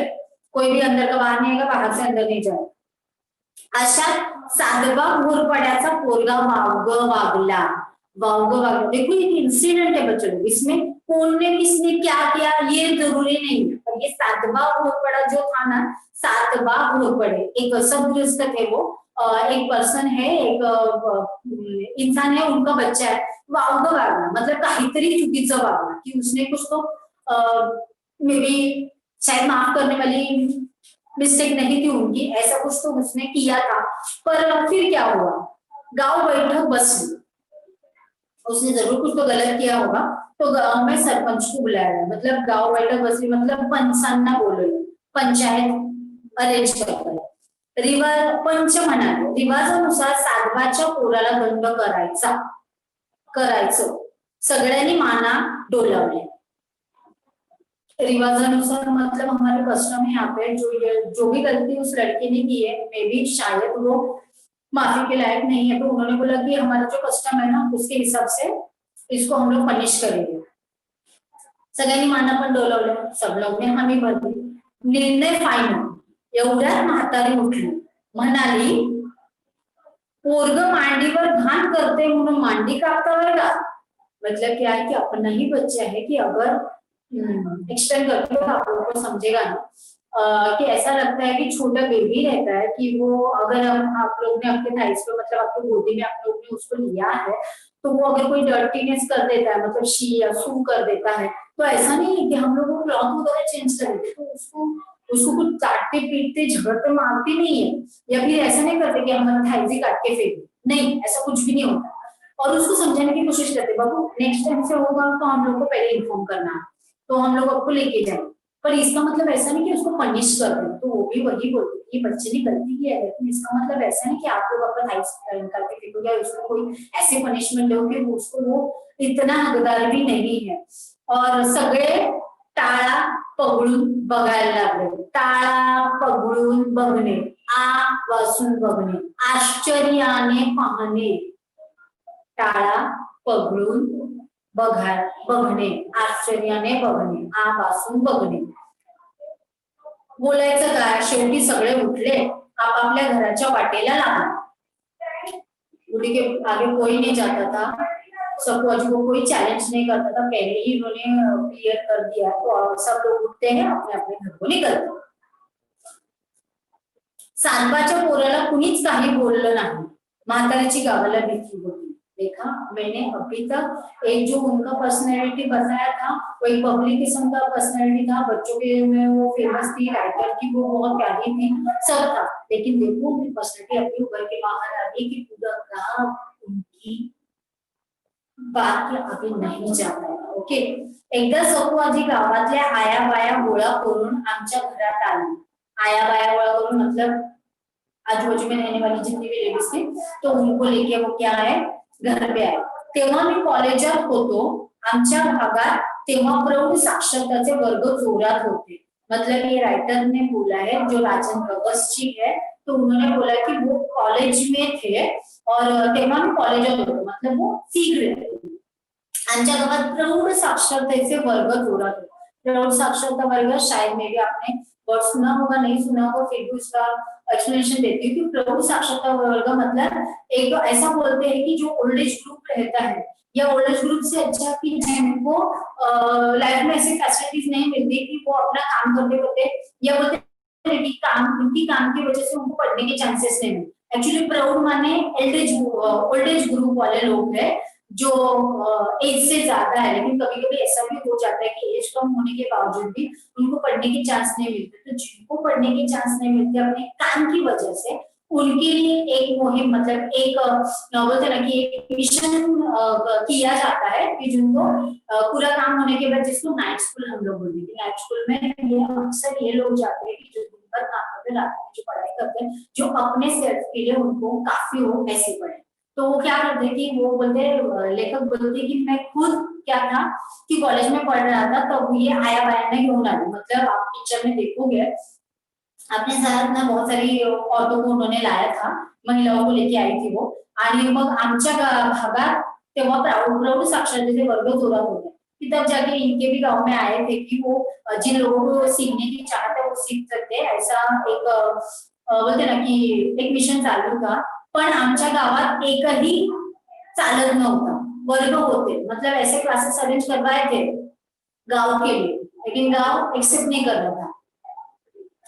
कोई भी अंदर का बाहर नहीं आएगा, बाहर से अंदर नहीं जाएगा। अशा साधवा घोरपड्याचा पोरगा वागला, देखो ये इंसिडेंट है बच्चों, इसमें कौन ने किसने क्या किया ये जरूरी नहीं है, पर ये सातवा घोरपड़ा जो था ना, सातवा घोरपड़े एक सदगृहस्थ थे वो, एक पर्सन है, एक इंसान है, उनका बच्चा है, वागला मतलब काहीतरी चुकीचं वागला कि उसने कुछ तो मे बी शायद माफ करने वाली मिस्टेक नहीं थी उनकी, ऐसा कुछ तो उसने किया था। पर फिर क्या हुआ, गांव बैठक बसली, उसने जरूर कुछ तो गलत किया होगा, तो गांव में सरपंच को बुलाया गया, मतलब गांव बैठक बसली मतलब पंचांना बोलवलं, पंचायत अरेंज करतात। रिवाज पंच म्हणाले रिवाजानुसार सातवाच्या पोराला दंड करायचं, सगळ्यांनी माना डोलावल्या। रिवाजानुसार मतलब हमारे कस्टम है यहाँ पे, जो भी गलती उस लड़के ने की है मे बी शायद वो माफी के लायक नहीं है, तो उन्होंने बोला कि हमारा जो कस्टम है ना उसके हिसाब से इसको हम लोग पनिश करेंगे। सगळ्यांनी माना पण डोलावलं, सब लोग ने हामी भरली, निर्णय फायनल। एवढ्यात म्हातारी उठली, म्हणाली पोरग मांडीवर घाण करते म्हणून मांडी कापता का, मतलब क्या है कि अपना ही बच्चा है कि अगर एक्सटेंड करते हो आप लोगों को समझेगा ना, कि ऐसा लगता है कि छोटा बेबी रहता है कि वो अगर आप लोग ने आपके थाइस पे मतलब आपके गोदी में आप लोग ने उसको लिया है तो वो अगर कोई डर्टीनेस कर देता है मतलब शी या सू कर देता है, तो ऐसा नहीं है कि हम लोग वो क्लॉथ वगैरह चेंज कर देते, तो उसको कुछ चाटते पीटते झगड़ते मारते नहीं है, या फिर ऐसा नहीं करते कि हमारा थाइजी काट के फेंक, नहीं ऐसा कुछ भी नहीं होता। और उसको समझाने की कोशिश करते बाबू नेक्स्ट टाइम से होगा तो हम लोग को पहले इन्फॉर्म करना है, तो हम लोग आपको लेके जाएंगे, पर इसका मतलब ऐसा नहीं कि उसको पनिश कर दो, तो वो भी वही बोलती है बच्चे ने गलती की है, लेकिन इसका मतलब ऐसा नहीं कि आप लोग अपना थाइस करके फेंकोगे, उसको कोई ऐसे पनिशमेंट दोगे उसको वो इतना हकदार भी नहीं है। और सगळे टाळा पगळून बघायला लागले, टाळा पगळून बघणे, आ वासून बघणे, आश्चर्याने पाहणे, टाळा पगळून बघणे, आश्चर्याने बघणे, आ वासून बघणे। बोलायचं काय, शेवटी सगळे उठले, आपापल्या घराच्या वाटेला लागले। बुढ़ी के आगे कोई नहीं जाता था, सखुआजी को कोई चैलेंज नहीं करता था, पहले ही उन्होंने क्लियर कर दिया, तो सब लोग उठते हैं अपने अपने घर को निकलते। सातवाच्या पोराला कुणीच काही बोललं नाही, म्हातारीची गावाला भीती होती, देखा मैंने अभी तक एक जो उनका पर्सनैलिटी बताया था वो एक पब्लिक किस्म का पर्सनैलिटी था, बच्चों के में वो फेमस थी, राइटर की वो बहुत प्यारी थी, सब था। लेकिन देखो उनकी पर्सनैलिटी अपनी उभर के बाहर आ गई कि पूरा गांव उनकी बात के आगे नहीं जा पाया। ओके, एकदा सखुआजी गावातल्या आया बाया गोळा करून आमच्या घरात आली। आया बाया गोळा करून मतलब आजू बाजू में रहने वाली जितनी भी लेडीज थी तो उनको लेके वो क्या है घर पे आए। तेव्हा मी कॉलेजात होतो, आमच्या भागात तेव्हा प्रौढ साक्षरताचे वर्ग जोरात होते। मतलब ये राइटर ने बोला है जो राजन गवस जी है, तो उन्होंने बोला कि वो कॉलेज में थे और तेव्हा मी कॉलेजात होतो, मतलब वो सीख रहे थे। आमच्या गावात प्रौढ साक्षरतेचे वर्ग जोरात होते। प्रौढ साक्षरता वर्ग शायद मे भी आपने वर्ड सुना होगा, नहीं सुना होगा, फिर भी उसका एक्सप्लेनेशन देती हूँ कि प्रौढ साक्षरता वर्ग मतलब एक तो ऐसा बोलते हैं कि जो ओल्ड एज ग्रुप रहता है या ओल्ड एज ग्रुप से अच्छा कि जिनको लाइफ में ऐसी फैसिलिटीज नहीं मिलती कि वो अपना काम करते करते या बोलते हैं कि काम उनकी काम की वजह से उनको पढ़ने के चांसेस नहीं मिलते। एक्चुअली प्राउड माने ओल्ड एज ग्रुप वाले लोग हैं जो एज से ज्यादा है, लेकिन कभी कभी ऐसा भी हो जाता है कि एज कम होने के बावजूद भी उनको पढ़ने के चांस नहीं मिलते। तो जिनको पढ़ने के चांस नहीं मिलते अपने काम की वजह से, उनके लिए एक मुहिम मतलब एक बोलते ना कि एक मिशन किया जाता है कि जिनको पूरा काम होने के बाद, जिसको नाइट स्कूल हम लोग बोलते हैं, नाइट स्कूल में ये अक्सर ये लोग जाते हैं कि जो दिन भर काम करते रात में जो पढ़ाई करते हैं, जो अपने सेल्फ के लिए उनको काफी हो ऐसे पढ़े। तो वो क्या करते कि वो बोलते लेखक बोलते कि मैं खुद क्या था कि कॉलेज में पढ़ रहा था तब ये आया बाया ने क्यों डाली। मतलब आप पिक्चर में देखोगे अपने साथ ना बहुत सारी औरतों को उन्होंने लाया था, महिलाओं को लेके आई थी वो, आणि मग आमच्या भागात तेव्हा प्रौढ साक्षरतेचे वर्ग जोरात होते कि तब जाके इनके भी गांव में आए थे कि वो जिन लोगों को सीखने की चाहत है वो सीख सकते। ऐसा एक बोलते ना कि एक मिशन चालू था, पण आमच्या गावात एकही चालत नव्हता, वर्ग होते मतलब ऐसे क्लासेस अरेंज करवाए थे गांव के लिए, लेकिन गांव एक्सेप्ट नहीं कर रहा था,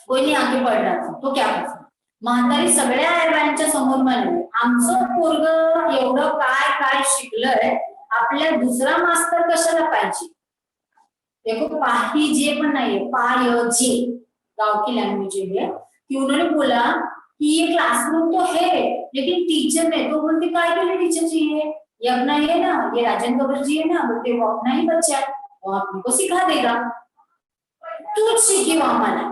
कोई नहीं आगे पढ़ रहा था। तो क्या करता म्हातारी सगळ्या आईबायांच्या समोर म्हणाले आमचं पोरग एवढं काय काय शिकलंय, आपल्या दुसरा मास्तर कशाला पाहिजे। देखो पाहिजे पण नहीं है, पाहिजे गांव की लैंग्वेज है कि उन्होंने बोला कि ये क्लासरूम तो है लेकिन टीचर ने तो बोलते काय के लिए टीचर चाहिए, ये अपना ये ना, ये राजन कपूर जी है ना, बोलते वो अपना ही बच्चा है, वो अपने को सिखा देगा, तू शिकव आम्हाला।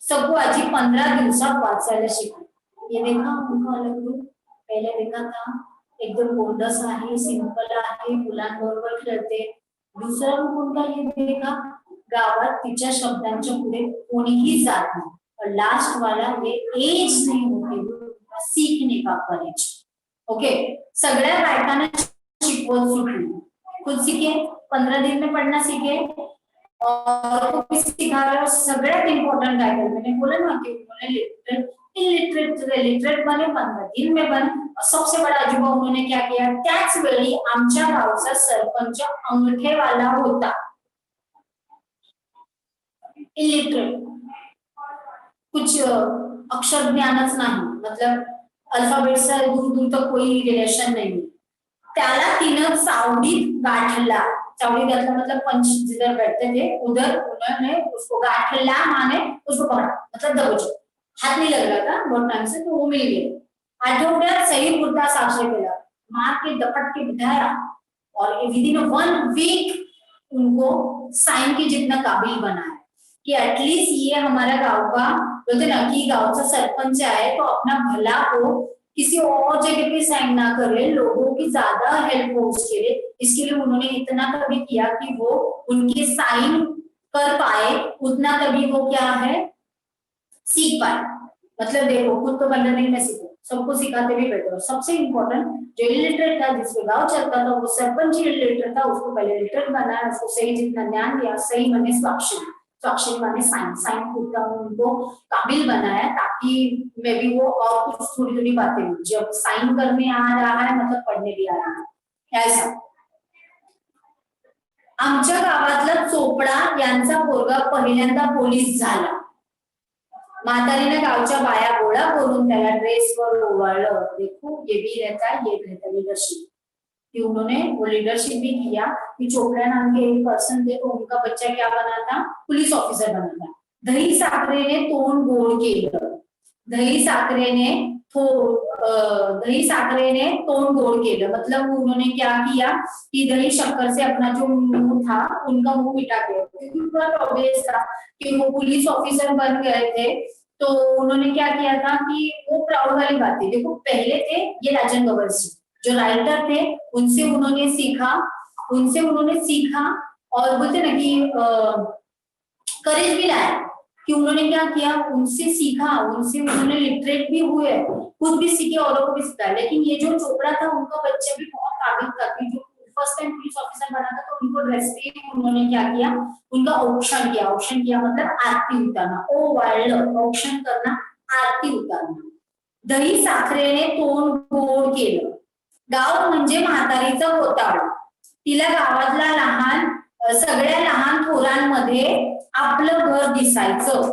सबको आजी 15 दिवसात वाचायला शिकली। ये देखा उनका अलग रूप, पहले देखा था एकदम गोंडस आहे, सिंपल आहे, मुलांबरोबर खेळते। दूसरा रूप उनका ये देखा गावात तिच्या शब्दांच्या पुढे कोणीही जात नाही, और लास्ट वाला ये एज नहीं होते सीखने का करेज। ओके, सगळ्या बायकांना शिकवत सुटली, खुद सीखे, 15 दिन में पढ़ना सीखे और सिखा रहे। सगळ्यात इम्पोर्टेंट काय कर मैंने बोला ना कि उन्होंने लिटरेट बने 15 दिन में बने। और सबसे बड़ा अजूबा उन्होंने क्या किया, त्याच वेळी आमच्या गावचा सरपंच अंगठेवाला होता, इलिटरेट, कुछ अक्षर ज्ञानच नाही, मतलब अल्फाबेट से दूर दूर तक कोई रिलेशन नहीं। त्याला तिनं चावडीत गाठला, चावड़ी गाठला मतलब पंच जिधर बैठते थे उधर उन्होंने उसको गाठला माने उसको पकड़ा, मतलब दबोच, हाथ नहीं लग रहा था बहुत टाइम से, तो वो मिल गया। आठवड्यात सही पुरता साक्षर केला, मार के दपट के बिठाया और विदिन 1 वीक उनको साइन के जितना काबिल बनाया कि एटलीस्ट ये हमारा गांव का बोलते ना कि गांव का सरपंच है तो अपना भला हो, किसी और जगह पे साइन ना करे, लोगों की ज्यादा हेल्प हो उसके लिए। इसके लिए उन्होंने इतना कभी किया कि वो उनके साइन कर पाए, उतना कभी वो क्या है सीख पाए। मतलब देखो खुद तो 15 दिन में सीखो, सबको सिखाते भी बैठो। सबसे इम्पोर्टेंट जो इलिटरेट था जिसपे गांव चलता था वो सरपंच ही इलिटरेट था, उसको पहले इलिटरेट बनाया, उसको सही जितना ज्ञान दिया, सही माने स्वाक्षरी, स्वाक्षरी माने साइन, साइन पूरा उनको काबिल बनाया ताकि मे बी वो और कुछ थोड़ी थोड़ी बातें, जब साइन करने आ रहा है मतलब पढ़ने भी आ रहा है ऐसा। आमच्या गावातला चोपडा यांचा पोरगा पहिल्यांदा पोलीस झाला। म्हातारीने गावच्या बाया गोळा करून त्याला ड्रेसवर ओवाळलं। देखो ये भी रहता है, ये रहता है लीडरशिप। कि उन्होंने वो लीडरशिप भी किया कि चोपड़ा नाम के एक पर्सन थे, तो उनका बच्चा क्या बना था, पुलिस ऑफिसर बना था। दही साखरेने तोंड गोड केलं, दही साखरेने दही साखरेने तोंड गोड केलं, मतलब उन्होंने क्या किया कि दही शक्कर से अपना जो मुंह था उनका मुंह मिटा दिया, क्योंकि बहुत ऑब्वियस था कि वो पुलिस ऑफिसर बन गए थे। तो उन्होंने क्या किया था कि वो प्राउड वाली बात थी। देखो पहले थे ये राजन गबर जी जो राइटर थे, उनसे उन्होंने सीखा और बोलते ना कि करेज भी लाया कि उन्होंने क्या किया, उनसे सीखा, उनसे उन्होंने लिटरेट भी हुए, खुद भी सीखे, औरों को भी सिखाया। लेकिन ये जो चोपड़ा था उनका बच्चा भी बहुत काबिल था कि जो फर्स्ट टाइम पुलिस ऑफिसर बना था, तो उनको ड्रेस उन्होंने क्या किया, उनका ऑप्शन किया। ऑप्शन किया मतलब आरती उतारना, ओ वाइल्ड ऑप्शन करना, आरती उतारना। दही साखरेने तोंड गोड केलं, गाव म्हणजे म्हातारीचं होताळ, तिला गावातला सगळ्या लहान थोरांमध्ये आपलं घर दिसायचं।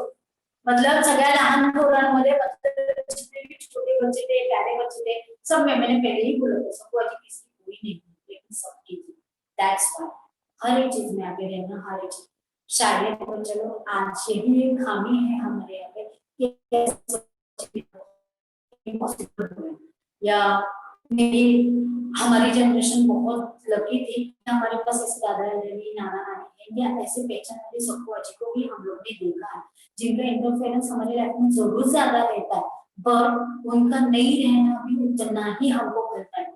मतलब सगळ्या लहान थोरांमध्ये जितने भी छोटे बच्चे थे, प्यारे बच्चे थे, सब में मैंने पहले ही बोला था, सबको आज किसी कोई नहीं लेकिन सबकी थी। दैट्स व्हाई हर एक चीज में आगे रहना, हर एक चीज शायद तो चलो आज यही एक खामी है हमारे यहाँ पे या मेरी हमारी जनरेशन बहुत लकी थी, हमारे पास ऐसे दादा दादी नाना नानी है या ऐसे पहचान वाले सबको अच्छे को भी हम लोग ने देखा है, जिनका इंटरफेरेंस हमारे लाइफ में जरूर ज्यादा रहता है, पर उनका नहीं रहना भी उतना ही हमको मिलता है।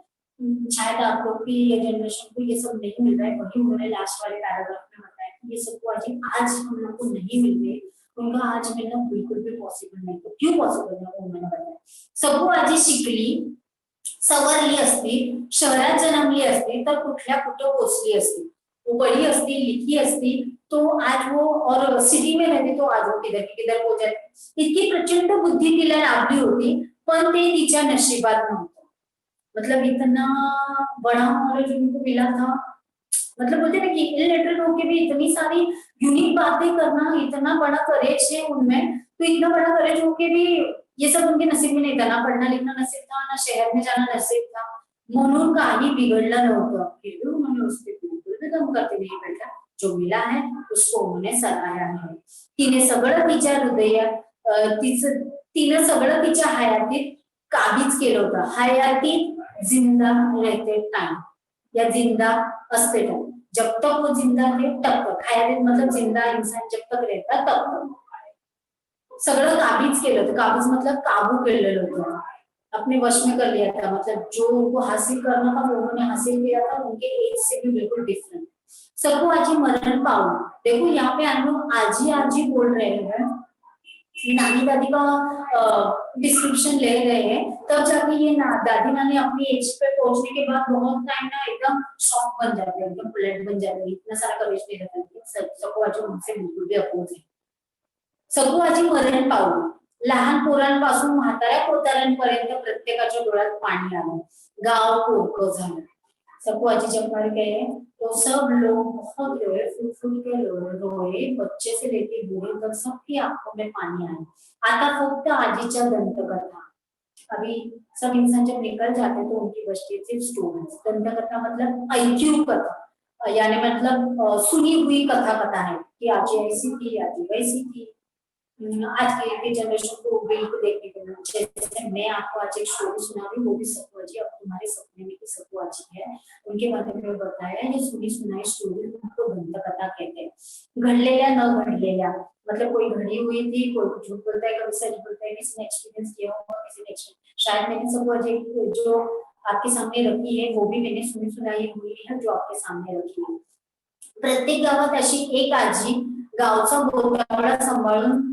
शायद आप लोग की ये जनरेशन को ये सब नहीं मिल रहा है, वही उन्होंने लास्ट वाले पैराग्राफ में बताया कि ये सबको आज हम लोग को नहीं मिल रहे, उनका आज मिलना बिल्कुल भी पॉसिबल नहीं। तो क्यों पॉसिबल नहीं वो मैंने बताया। सबको आजी शिकली सवरली असती, शहरात जन्मली असती तर कुठल्या कुठं पोचली असती, वो बड़ी असती, लिखी असती तो आज वो, और सिटी में रहती तो आज वो किधर की किधर पहुंच जाती। इतकी प्रचंड बुद्धी तिला लाभली होती, पण ते तिच्या नशिबात नव्हतं। मतलब इतना बड़ा नॉलेज उनको मिला था, मतलब बोलते ना कि इलिटरेट होके भी इतनी सारी यूनिक बातें करना, इतना बड़ा करेज है उनमें, तो इतना बड़ा करेज होके भी ये सब उनके नसीब में नहीं था, ना पढ़ना लिखना नसीब था, ना शहर में जाना नसीब था, म्हणून काही बिघडलं नव्हतं, फिर भी उन्होंने उस पर बिल्कुल भी कम करते नहीं बैठा, जो मिला है उसको उन्होंने सराहया है। तिने सगळं तिच्या तिनं सगळं तिच्या हयातीत काबीज केलं होतं, हयातीत जिंदा रहते टाइम या जिंदा असते टाइम, जब तक वो जिंदा है तब तक, हयातीत मतलब जिंदा इंसान जब तक रहता तब तक सगळं काबीज केलं होतं। काबीज मतलब काबू केलेलं होतं, अपने वश में कर लिया था, मतलब जो उनको हासिल करना था वो उन्होंने हासिल किया था, उनके एज से भी बिल्कुल डिफरेंट। सबको आजी मरण पाऊं, देखो यहाँ पे हम लोग आजी आजी बोल रहे हैं, नानी दादी का डिस्क्रिप्शन ले रहे हैं, तब जाके ये दादी नानी अपनी एज पे पहुंचने के बाद बहुत टाइम ना एकदम सॉफ्ट बन जाते हैं, एकदम प्लेट बन जाते हैं, इतना सारा करेज नहीं रहता। सबको आजी उनसे बिल्कुल भी अपोज है। सबको आजी मरण पावली, लहान पोरांपासून म्हाताऱ्या कोताऱ्यांपर्यंत प्रत्येकाच्या डोळ्यात पाणी आलं, गाव पोरकं झालं। सबको आजी जब मर गए तो सब लोग बहुत रोए, फूट के रोए, बच्चे से लेके बूढ़े तक सबकी आंखों में पानी आया। आता फक्त आजीच्या दंतकथा, अभी सब इंसान जब निकल जाते तो उनकी बचती सिर्फ स्टोरीज। दंतकथा मतलब ऐक्यू कथा, यानी मतलब सुनी हुई कथा है कि आजी ऐसी थी, आजी वैसी थी। आज के जनरेशन को बिल्कुल देखने को मिला, जैसे मैं आपको आज एक स्टोरी सुना रही हूँ, वो भी सत्तू जी अब तुम्हारे सपने में की सत्तू जी है, उनके बारे में बताया। ये सुनी सुनाई स्टोरी उनको दंतकथा कहते हैं। घडलेल्या न घडलेल्या, मतलब कोई घड़ी हुई थी, कोई झूठ बोलता है, कभी सच बोलता है, किसी ने एक्सपीरियंस किया होगा, किसी ने शायद मैंने सत्तू जी जो आपके सामने रखी है वो भी मैंने सुनी सुनाई हुई है जो आपके सामने रखी है। प्रत्येक गावात अशी एक आजी गावचा बोलबाला सांभाळून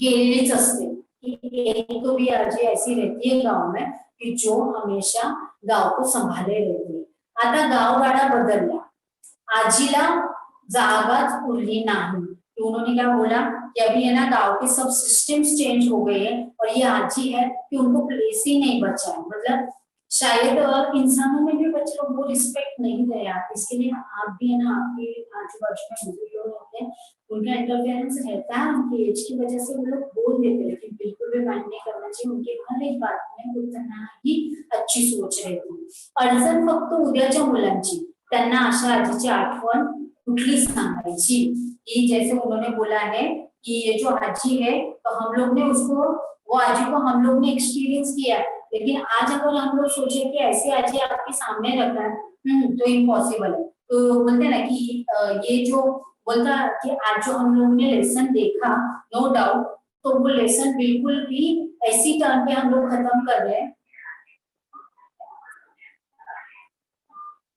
गेलीच असते, एक तो भी आजी ऐसी रहती है गांव में कि जो हमेशा गांव को संभाले रहती है। आता गावगाडा बदलला, आजीला जागाच उरली नहीं, तो उन्होंने क्या बोला कि अभी है ना गांव के सब सिस्टम्स चेंज हो गए हैं और ये आजी है कि उनको प्लेस ही नहीं बचा है। मतलब शायद इंसानों में भी बच्चे लोग वो रिस्पेक्ट नहीं दे यार, इसके लिए आप भी है ना, आपके आजू बाजू में बुजुर्ग लोग होते हैं, उनका इंटरफेरेंस रहता है, उनकी एज की वजह से वो लोग बोल देते हैं, लेकिन बिल्कुल बिल्कुल भी माइंड नहीं करना चाहिए, उनके हर एक बात में उतना ही अच्छी सोच रहती. अडचण फक्त उद्याच्या मुलांची, त्यांना आशा आजीची आठवण कुठली सांगायची, कि जैसे उन्होंने बोला है कि ये जो आजी है तो हम लोग ने उसको, वो आजी को हम लोग ने एक्सपीरियंस किया, लेकिन आज अगर हम लोग सोचे कि ऐसी आजी आपके सामने रखना है तो इम्पॉसिबल है. तो बोलते हैं ना कि ये जो बोलता कि आज जो हम लोग ने लेसन देखा, नो डाउट, तो वो लेसन बिल्कुल भी ऐसी टर्न पे हम लोग खत्म कर रहे हैं,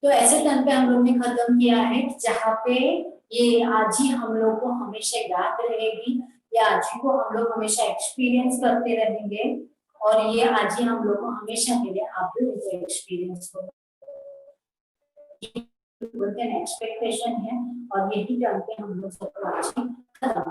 तो ऐसे टर्न पे हम लोग ने खत्म किया है जहाँ पे ये आज ही हम लोग को हमेशा याद रहेगी, या आज ही को हम लोग हमेशा एक्सपीरियंस करते रहेंगे, और ये आज ही हम लोग को हमेशा के लिए आप भी उनको एक्सपीरियंस करो, बोलते हैं एक्सपेक्टेशन है, और यही टर्न पे हम लोग सबको आज ही खत्म